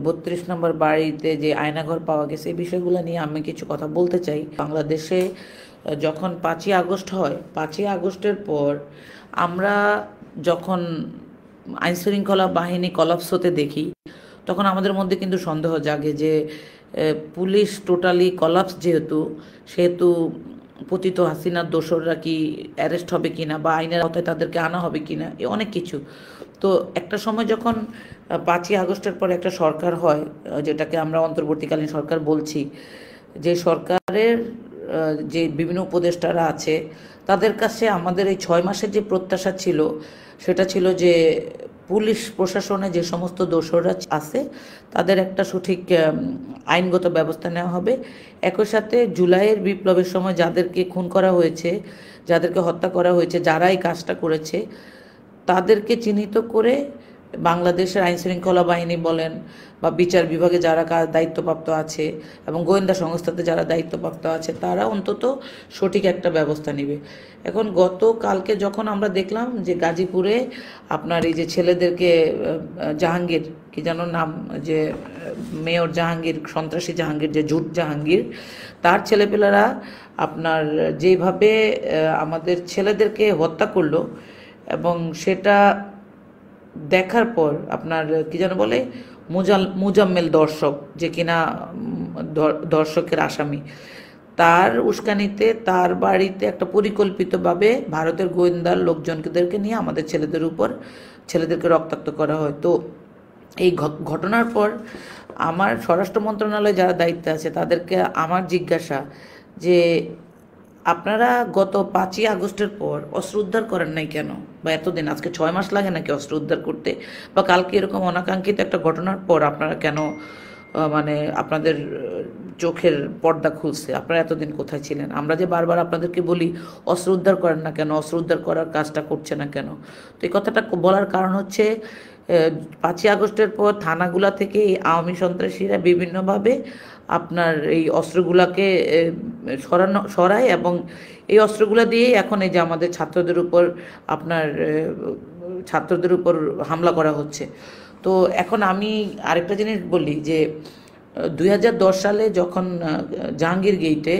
32 নম্বর বাড়িতে যে আয়নাঘর পাওয়া গেছে এই বিষয়গুলো নিয়ে আমি কিছু কথা বলতে চাই। বাংলাদেশে যখন 5ই আগস্ট হয়, 5ই আগস্টের পর আমরা যখন আইনশৃঙ্খলা বাহিনী কলাপস হতে দেখি, তখন আমাদের মধ্যে কিন্তু সন্দেহ জাগে যে পুলিশ টোটালি কলাপস সেহেতু পতিত হাসিনার দোসররা কি অ্যারেস্ট হবে কিনা বা আইনের আওতায় তাদেরকে আনা হবে কিনা, এ অনেক কিছু। তো একটা সময় যখন 5ই আগস্টের পরে একটা সরকার হয়, যেটাকে আমরা অন্তর্বর্তীকালীন সরকার বলছি, যে সরকারের যে বিভিন্ন উপদেষ্টারা আছে তাদের কাছে আমাদের এই 6 মাসের যে প্রত্যাশা ছিল সেটা ছিল যে পুলিশ প্রশাসনে যে সমস্ত দোষররা আছে তাদের একটা সঠিক আইনগত ব্যবস্থা নেওয়া হবে। একই সাথে জুলাইয়ের বিপ্লবের সময় যাদেরকে খুন করা হয়েছে, যাদেরকে হত্যা করা হয়েছে, যারা এই কাজটা করেছে তাদেরকে চিহ্নিত করে বাংলাদেশের আইনশৃঙ্খলা বাহিনী বলেন বা বিচার বিভাগে যারা দায়িত্বপ্রাপ্ত আছে এবং গোয়েন্দা সংস্থাতে যারা দায়িত্বপ্রাপ্ত আছে তারা অন্তত সঠিক একটা ব্যবস্থা নেবে। এখন গতকালকে যখন আমরা দেখলাম যে গাজীপুরে আপনার এই যে ছেলেদেরকে জাহাঙ্গীর কি যেন নাম, যে মেয়র জাহাঙ্গীর, সন্ত্রাসী জাহাঙ্গীর, যে জুট জাহাঙ্গীর, তার ছেলেপেলেরা আপনার যেভাবে আমাদের ছেলেদেরকে হত্যা করলো এবং সেটা দেখার পর আপনার কি যেন বলে মুজাম্মেল দর্শক, যে কিনা দর্শকের আসামি, তার উস্কানিতে তার বাড়িতে একটা পরিকল্পিতভাবে ভারতের গোয়েন্দার লোকজনদেরকে নিয়ে আমাদের ছেলেদেরকে রক্তাক্ত করা হয়। তো এই ঘটনার পর আমার স্বরাষ্ট্র মন্ত্রণালয়ে যারা দায়িত্বে আছে তাদেরকে আমার জিজ্ঞাসা যে আপনারা গত 5ই আগস্টের পর অস্ত্র উদ্ধার করেন নাই কেন, বা এতদিন, আজকে 6 মাস লাগে নাকি অস্ত্র উদ্ধার করতে, বা কালকে এরকম অনাকাঙ্ক্ষিত একটা ঘটনার পর আপনারা কেন মানে আপনাদের চোখের পর্দা খুলছে, আপনারা এতদিন কোথায় ছিলেন? আমরা যে বারবার আপনাদেরকে বলি অস্ত্র উদ্ধার করেন না কেন, অস্ত্র উদ্ধার করার কাজটা করছে না কেন, তো এই কথাটা বলার কারণ হচ্ছে 5ই আগস্টের পর থানাগুলা থেকে এই আওয়ামী সন্ত্রাসীরা বিভিন্নভাবে আপনার এই অস্ত্রগুলাকে সরায় এবং এই অস্ত্রগুলা দিয়েই এখন এই যে আমাদের ছাত্রদের উপর হামলা করা হচ্ছে। তো এখন আমি আরেকটা জিনিস বলি যে 2010 সালে যখন জাহাঙ্গীর গেইটে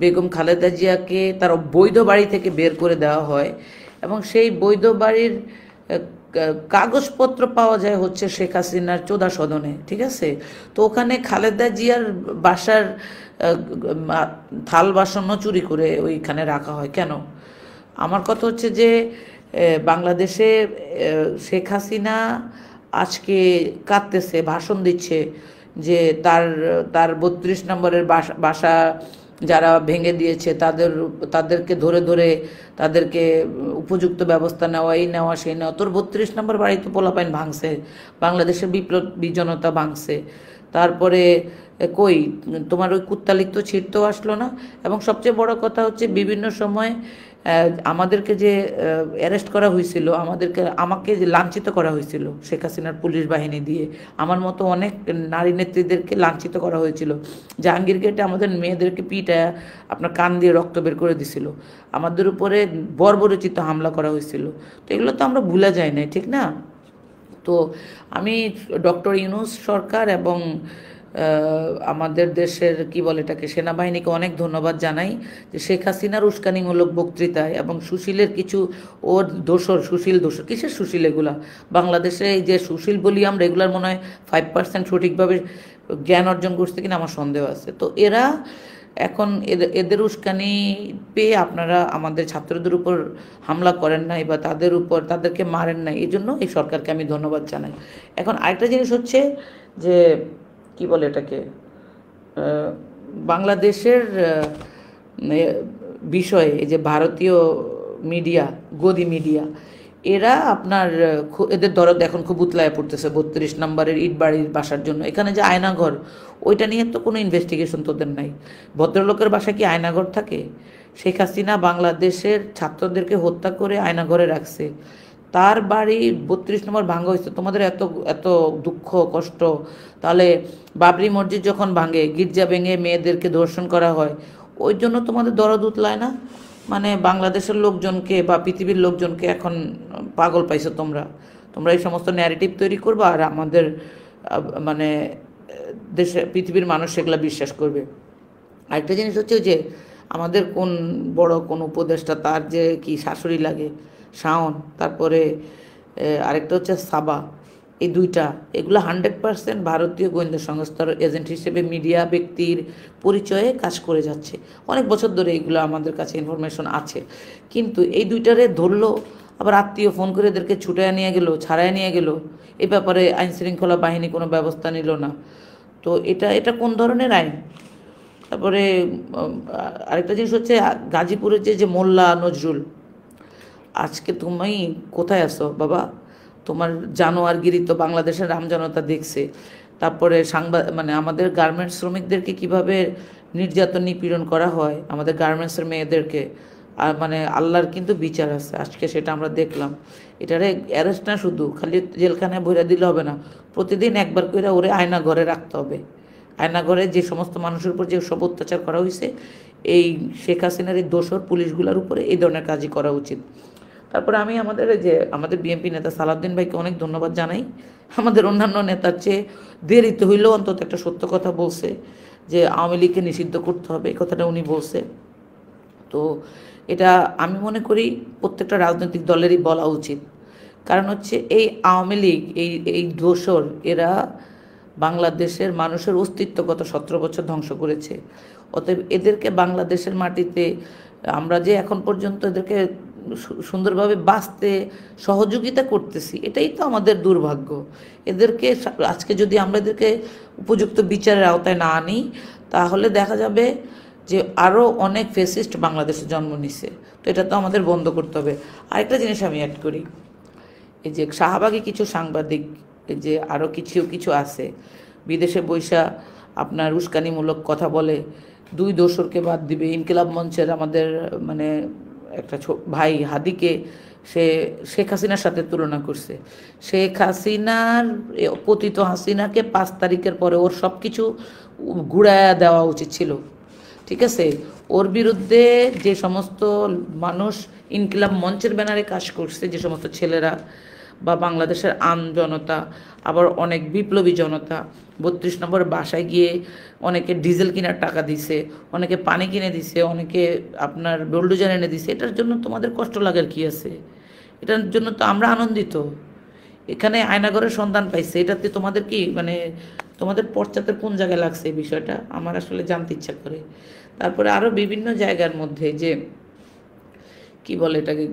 বেগম খালেদা জিয়াকে তার বৈধ বাড়ি থেকে বের করে দেওয়া হয় এবং সেই বৈধ বাড়ির কাগজপত্র পাওয়া যায় হচ্ছে শেখ হাসিনার চোদা সদনে, ঠিক আছে? তো ওখানে খালেদা জিয়ার বাসার থাল বাসনও চুরি করে ওইখানে রাখা হয় কেন? আমার কথা হচ্ছে যে বাংলাদেশে শেখ হাসিনা আজকে কাঁদতেছে, ভাষণ দিচ্ছে যে তার 32 নম্বরের বাসা যারা ভেঙে দিয়েছে তাদেরকে ধরে তাদেরকে উপযুক্ত ব্যবস্থা নেওয়া, এই নেওয়া সেই নেওয়া। তোর 32 নম্বর বাড়িতে পোলাপাইন ভাঙছে, বাংলাদেশের বিপ্লবী জনতা ভাঙছে, তারপরে কই তোমার ওই কুত্তালিক তো ছিঁড়তেও আসলো না। এবং সবচেয়ে বড় কথা হচ্ছে বিভিন্ন সময় আমাদেরকে যে অ্যারেস্ট করা হয়েছিল, আমাকে যে লাঞ্ছিত করা হয়েছিল শেখ হাসিনার পুলিশ বাহিনী দিয়ে, আমার মতো অনেক নারী নেত্রীদেরকে লাঞ্ছিত করা হয়েছিল। জাহাঙ্গীর গেটে আমাদের মেয়েদেরকে পিটায় আপনার কান দিয়ে রক্ত বের করে দিছিল, আমাদের উপরে বর্বরচিত হামলা করা হয়েছিল। তো এগুলো তো আমরা ভুলে যাই না, ঠিক না? তো আমি ডক্টর ইউনূস সরকার এবং আমাদের দেশের কি বলে এটাকে সেনাবাহিনীকে অনেক ধন্যবাদ জানাই যে শেখ হাসিনার উস্কানিমূলক বক্তৃতায় এবং সুশীলের কিছু ওর সুশীল দোসর, কিসের সুশীল এগুলা? বাংলাদেশে এই যে সুশীল বলি আমরা, এগুলার মনে হয় 5% সঠিকভাবে জ্ঞান অর্জন করছে কিনা আমার সন্দেহ আছে। তো এরা এখন এদের উস্কানি পেয়ে আপনারা আমাদের ছাত্রদের উপর হামলা করেন নাই বা তাদেরকে মারেন নাই, এই জন্য এই সরকারকে আমি ধন্যবাদ জানাই। এখন আরেকটা জিনিস হচ্ছে যে কি বলে এটাকে, বাংলাদেশের বিষয়ে এই যে ভারতীয় মিডিয়া, গদি মিডিয়া, এরা আপনার এদের দরদ এখন খুব উতলায় পড়তেছে 32 নম্বরের ইট বাড়ির বাসার জন্য। এখানে যে আয়নাঘর, ওইটা নিয়ে তো কোনো ইনভেস্টিগেশন তোদের নাই। ভদ্রলোকের বাসায় কি আয়নাঘর থাকে? শেখ হাসিনা বাংলাদেশের ছাত্রদেরকে হত্যা করে আয়নাঘরে রাখছে, তার বাড়ি 32 নম্বর ভাঙা হয়েছে। তোমাদের এত এত দুঃখ কষ্ট, তাহলে বাবরি মসজিদ যখন ভাঙে, গির্জা ভেঙে মেয়েদেরকে ধর্ষণ করা হয়, ওই জন্য তোমাদের দরদ উতলায় না? মানে বাংলাদেশের লোকজনকে বা পৃথিবীর লোকজনকে এখন পাগল পাইছো তোমরা এই সমস্ত ন্যারেটিভ তৈরি করবা আর আমাদের মানে দেশে পৃথিবীর মানুষ সেগুলো বিশ্বাস করবে। আরেকটা জিনিস হচ্ছে যে আমাদের কোন বড় কোন উপদেষ্টা তার যে কি শাশুড়ি লাগে শাওন, তারপরে আরেকটা হচ্ছে সাবা, এই দুইটা এগুলো 100% ভারতীয় গোয়েন্দা সংস্থার এজেন্ট হিসেবে মিডিয়া ব্যক্তির পরিচয়ে কাজ করে যাচ্ছে অনেক বছর ধরে, এগুলো আমাদের কাছে ইনফরমেশন আছে। কিন্তু এই দুইটারে ধরলো, আবার আত্মীয় ফোন করে এদেরকে ছুটায় নিয়ে গেল, ছাড়ায় নিয়ে গেল, এ ব্যাপারে আইনশৃঙ্খলা বাহিনী কোনো ব্যবস্থা নিল না। তো এটা এটা কোন ধরনের আইন? তারপরে আরেকটা জিনিস হচ্ছে গাজীপুরের যে যে মোল্লা নজরুল, আজকে তুমি কোথায় আছো বাবা? তোমার জানোয়ারগিরি তো বাংলাদেশের রামজনতা দেখছে। তারপরে মানে আমাদের গার্মেন্টস শ্রমিকদেরকে কিভাবে নির্যাতন নিপীড়ন করা হয়, আমাদের গার্মেন্টসের মেয়েদেরকে, আর মানে আল্লাহর কিন্তু বিচার আছে, আজকে সেটা আমরা দেখলাম। এটারে অ্যারেস্ট না শুধু খালি জেলখানায় ভরে দিলে হবে না, প্রতিদিন একবার করে ওরে আয়না ঘরে রাখতে হবে। আয়নাঘরে যে সমস্ত মানুষের উপর যে সব অত্যাচার করা হয়েছে, এই শেখ হাসিনার এই দোসর পুলিশগুলোর উপরে এই ধরনের কাজই করা উচিত। তারপরে আমি আমাদের বিএনপি নেতা সালাউদ্দিন ভাইকে অনেক ধন্যবাদ জানাই। আমাদের অন্যান্য নেতার চেয়ে দেরিতে হইলেও অন্তত একটা সত্য কথা বলছে, যে আওয়ামী লীগকে নিষিদ্ধ করতে হবে, এই কথাটা উনি বলছে। তো এটা আমি মনে করি প্রত্যেকটা রাজনৈতিক দলেরই বলা উচিত। কারণ হচ্ছে এই আওয়ামী লীগ, এই দোসর, এরা বাংলাদেশের মানুষের অস্তিত্ব গত 17 বছর ধ্বংস করেছে। অতএব এদেরকে বাংলাদেশের মাটিতে আমরা যে এখন পর্যন্ত এদেরকে সুন্দরভাবে বাঁচতে সহযোগিতা করতেছি, এটাই তো আমাদের দুর্ভাগ্য। এদেরকে আজকে যদি আমরা এদেরকে উপযুক্ত বিচারের আওতায় না আনি, তাহলে দেখা যাবে যে আরও অনেক ফেসিস্ট বাংলাদেশে জন্ম নিছে। তো এটা তো আমাদের বন্ধ করতে হবে। আরেকটা জিনিস আমি অ্যাড করি, এই যে শাহবাগী কিছু সাংবাদিক, এই যে আরও কিছু আছে বিদেশে বৈশা আপনার উস্কানিমূলক কথা বলে, দুই দোসরকে বাদ দিবে। ইনকিলাব মঞ্চের আমাদের মানে একটা ভাই হাদিকে সে শেখ হাসিনার সাথে তুলনা করছে। শেখ হাসিনার পতিত হাসিনাকে 5 তারিখের পরে ওর সব কিছু ঘুরায়া দেওয়া উচিত ছিল, ঠিক আছে? ওর বিরুদ্ধে যে সমস্ত মানুষ ইনকিলাব মঞ্চের ব্যানারে কাজ করছে, যে সমস্ত ছেলেরা বা বাংলাদেশের আম জনতা, আবার অনেক বিপ্লবী জনতা 32 নম্বর বাসায় গিয়ে অনেকে ডিজেল কেনার টাকা দিছে, অনেকে পানি কিনে দিছে, অনেকে আপনার বুলডোজার এনে দিছে। এটার জন্য তোমাদের কষ্ট লাগার কি আছে? এটার জন্য তো আমরা আনন্দিত। এখানে আয়নাঘরের সন্ধান পাইছে, এটাতে তোমাদের কি মানে তোমাদের পশ্চাতের কোন জায়গায় লাগছে এই বিষয়টা আমার আসলে জানতে ইচ্ছা করে। তারপরে আরও বিভিন্ন জায়গার মধ্যে যে কি বলে এটাকে,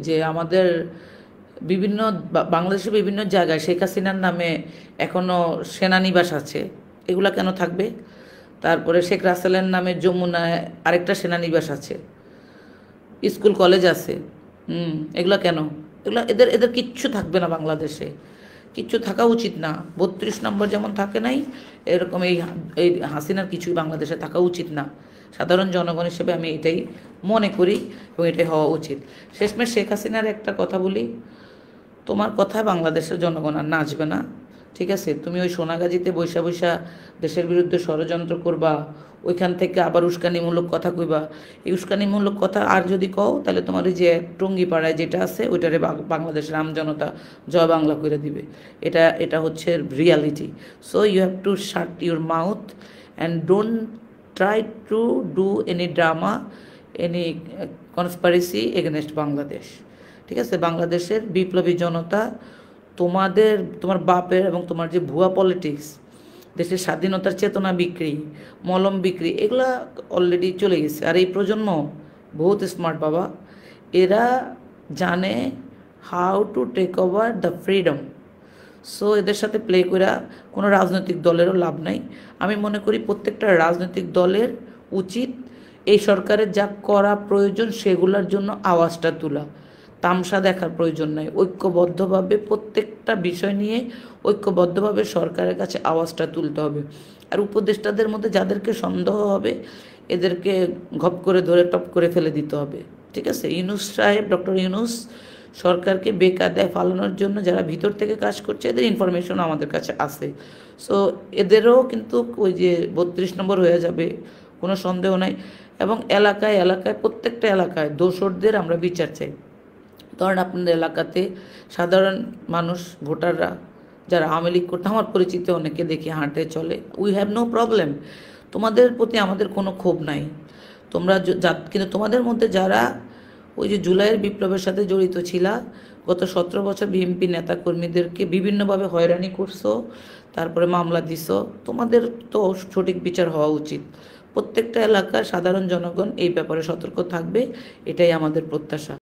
যে আমাদের বিভিন্ন বাংলাদেশের বিভিন্ন জায়গায় শেখ হাসিনার নামে এখনও সেনানিবাস আছে, এগুলা কেন থাকবে? তারপরে শেখ রাসেলের নামে যমুনায় আরেকটা সেনানিবাস আছে, স্কুল কলেজ আছে, এগুলা কেন? এগুলা এদের কিচ্ছু থাকবে না বাংলাদেশে, কিচ্ছু থাকা উচিত না। 32 নম্বর যেমন থাকে নাই, এরকম এই হাসিনার কিছুই বাংলাদেশে থাকা উচিত না। সাধারণ জনগণ হিসেবে আমি এটাই মনে করি এবং এটাই হওয়া উচিত। শেষমেশ শেখ হাসিনার একটা কথা বলি, তোমার কথায় বাংলাদেশের জনগণ আর নাচবে না, ঠিক আছে? তুমি ওই সোনাগাজীতে বৈশা বৈশা দেশের বিরুদ্ধে ষড়যন্ত্র করবা, ওইখান থেকে আবার উস্কানিমূলক কথা কইবা। এই উস্কানিমূলক কথা আর যদি কও, তাহলে তোমার ওই যে টঙ্গিপাড়ায় যেটা আছে ওইটারে বাংলাদেশের জনতা জয় বাংলা করে দিবে। এটা হচ্ছে reality. So you have to shut your mouth and don't try to do any drama, any conspiracy against Bangladesh, ঠিক আছে? বাংলাদেশের বিপ্লবী জনতা তোমার বাপের এবং তোমার যে ভুয়া পলিটিক্স, দেশের স্বাধীনতার চেতনা বিক্রি, মলম বিক্রি, এগুলা অলরেডি চলে গেছে। আর এই প্রজন্ম বহুত স্মার্ট বাবা, এরা জানে how to take over the freedom. So এদের সাথে প্লে করা কোনো রাজনৈতিক দলেরও লাভ নাই। আমি মনে করি প্রত্যেকটা রাজনৈতিক দলের উচিত এই সরকারের যা করা প্রয়োজন সেগুলোর জন্য আওয়াজটা তোলা, তামসা দেখার প্রয়োজন নাই। ঐক্যবদ্ধভাবে প্রত্যেকটা বিষয় নিয়ে ঐক্যবদ্ধভাবে সরকারের কাছে আওয়াজটা তুলতে হবে। আর উপদেষ্টাদের মধ্যে যাদেরকে সন্দেহ হবে এদেরকে ঘপ করে ধরে টপ করে ফেলে দিতে হবে, ঠিক আছে? ইউনূস সাহেব, ডক্টর ইউনূস সরকারকে বেকায়দায় ফালানোর জন্য যারা ভিতর থেকে কাজ করছে, এদের ইনফরমেশন আমাদের কাছে আছে। সো এদেরও কিন্তু ওই যে 32 নম্বর হয়ে যাবে, কোনো সন্দেহ নাই। এবং এলাকায় প্রত্যেকটা এলাকায় দোসরদের আমরা বিচার চাই। ধরেন আপনাদের এলাকাতে সাধারণ মানুষ ভোটাররা যারা আওয়ামী লীগ করতে, আমার পরিচিত অনেকে দেখি হাঁটে চলে, উই হ্যাভ নো প্রবলেম, তোমাদের প্রতি আমাদের কোনো ক্ষোভ নাই। তোমরা কিন্তু তোমাদের মধ্যে যারা ওই যে জুলাইয়ের বিপ্লবের সাথে জড়িত ছিলা, গত 17 বছর বিএনপি নেতাকর্মীদেরকে বিভিন্নভাবে হয়রানি করছো, তারপরে মামলা দিছো, তোমাদের তো সঠিক বিচার হওয়া উচিত। প্রত্যেকটা এলাকার সাধারণ জনগণ এই ব্যাপারে সতর্ক থাকবে, এটাই আমাদের প্রত্যাশা।